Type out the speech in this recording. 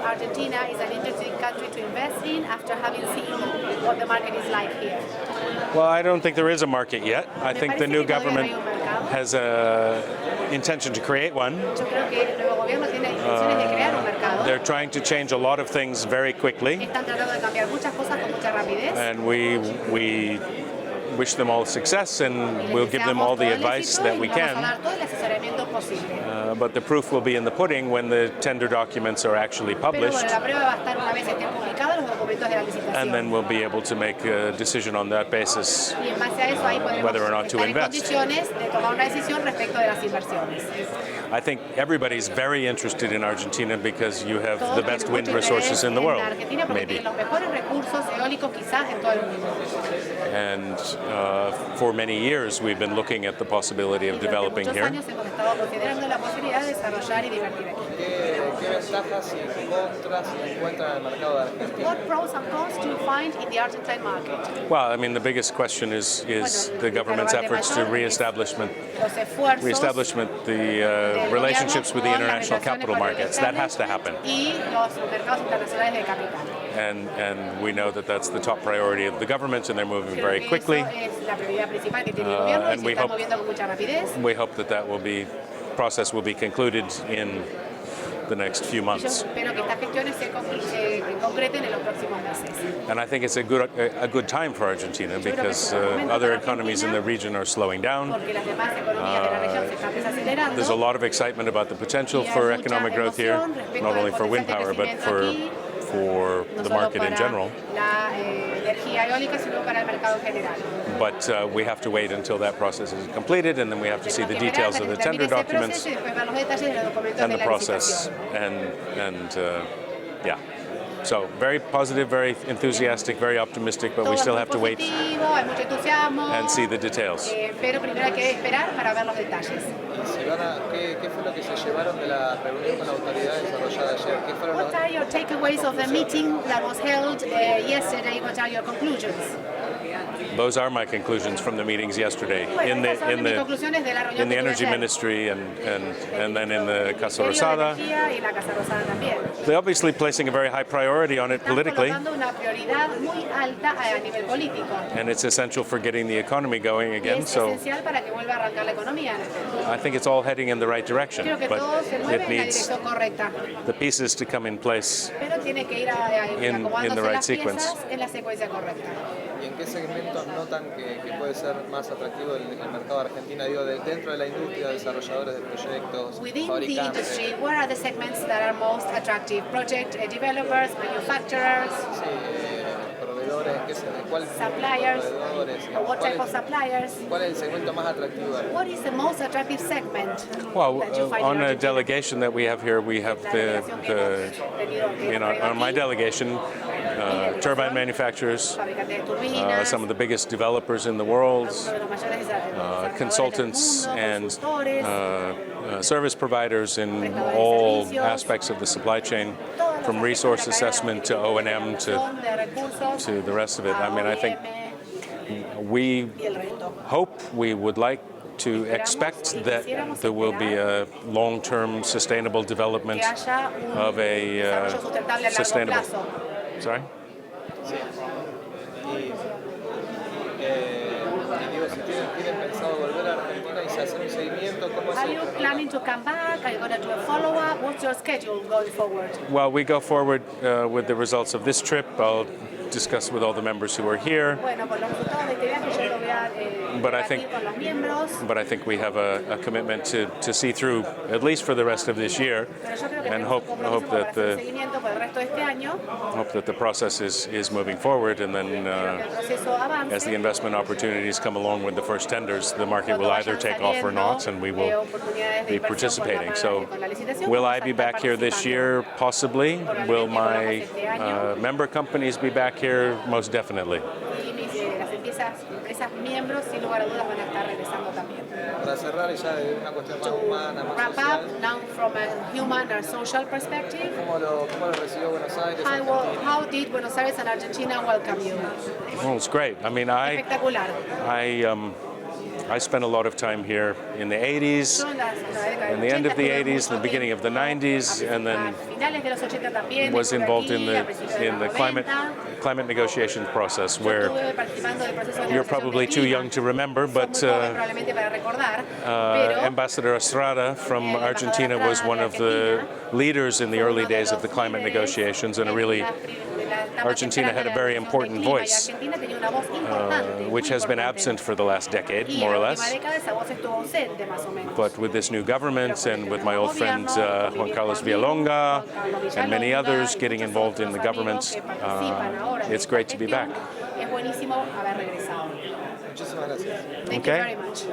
Argentina is an interesting country to invest in after having seen what the market is like here? Well, I don't think there is a market yet. I think the new government Todavía no hay un mercado. has a intention to create one. Yo creo que el nuevo gobierno tiene intenciones de crear un mercado. They're trying to change a lot of things very quickly, Están tratando de cambiar muchas cosas con mucha rapidez. and we wish them all success, and we'll give them all the advice that we can. But the proof will be in the pudding when the tender documents are actually published, and then we'll be able to make a decision on that basis whether or not to invest. I think everybody's very interested in Argentina because you have the best wind resources in the world, maybe. And for many years we've been looking at the possibility of developing here. What pros and cons do you find in the Argentine market? Well, I mean, the biggest question is the government's efforts to reestablish the relationships with the international capital markets. That has to happen. And we know that that's the top priority of the government, and they're moving very quickly. And we hope that process will be concluded in the next few months. And I think it's a good time for Argentina because other economies in the region are slowing down. There's a lot of excitement about the potential for economic growth here, not only for wind power, but for the market in general. But we have to wait until that process is completed, and then we have to see the details of the tender documents and the process. Yeah. So very positive, very enthusiastic, very optimistic, but we still have to wait and see the details. What are your takeaways of the meeting that was held yesterday? What are your conclusions? Those are my conclusions from the meetings yesterday in the energy ministry and then in the Casa Rosada. They're obviously placing a very high priority on it politically, and it's essential for getting the economy going again. So I think it's all heading in the right direction, but it needs the pieces to come in place in the right sequence. ¿Y en qué segmentos notan que puede ser más atractivo el mercado argentino? Digo, dentro de la industria, desarrolladores de proyectos, within fabricantes. the industry, what are the segments that are most attractive? Project developers, manufacturers, proveedores, suppliers, what type of suppliers? ¿Cuál es el segmento más atractivo? What is the most attractive segment? Well, that you find on in a Argentina? delegation that we have here, we have on my delegation, turbine manufacturers, some of the biggest developers in the world, consultants and service providers in all aspects of the supply chain, from resource assessment to O&M to the rest of it. I mean, I think we would like to expect that there will be a long-term sustainable development of a sustainable. Sorry? Are you planning to come back? Are you going to do a follow-up? What's your schedule going forward? Well, we go forward with the results of this trip. I'll discuss with all the members who are here. But I think we have a commitment to see through at least for the rest of this year, and hope that the process is moving forward, and then as the investment opportunities come along with the first tenders, the market will either take off or not, and we will be participating. So will I be back here this year? Possibly. Will my member companies be back here? Most definitely. Para cerrar ya de una cuestión más humana, más wrap social. up now from a human or social perspective. ¿Cómo lo recibió Buenos Aires? How did Buenos Aires and Argentina welcome you? Well, it's great. I mean, Espectacular. I spent a lot of time here in the 80s, in the end of the 80s, the beginning of the 90s, and then was involved in the climate negotiation process, where you're probably too young to remember, but Ambassador Estrada from Argentina was one of the leaders in the early days of the climate negotiations, and Argentina had a very important voice, which has been absent for the last decade, more or less. But with this new government and with my old friend Juan Carlos Villalonga and many others getting involved in the government, it's great to be back. Muchísimas gracias. Thank you very much.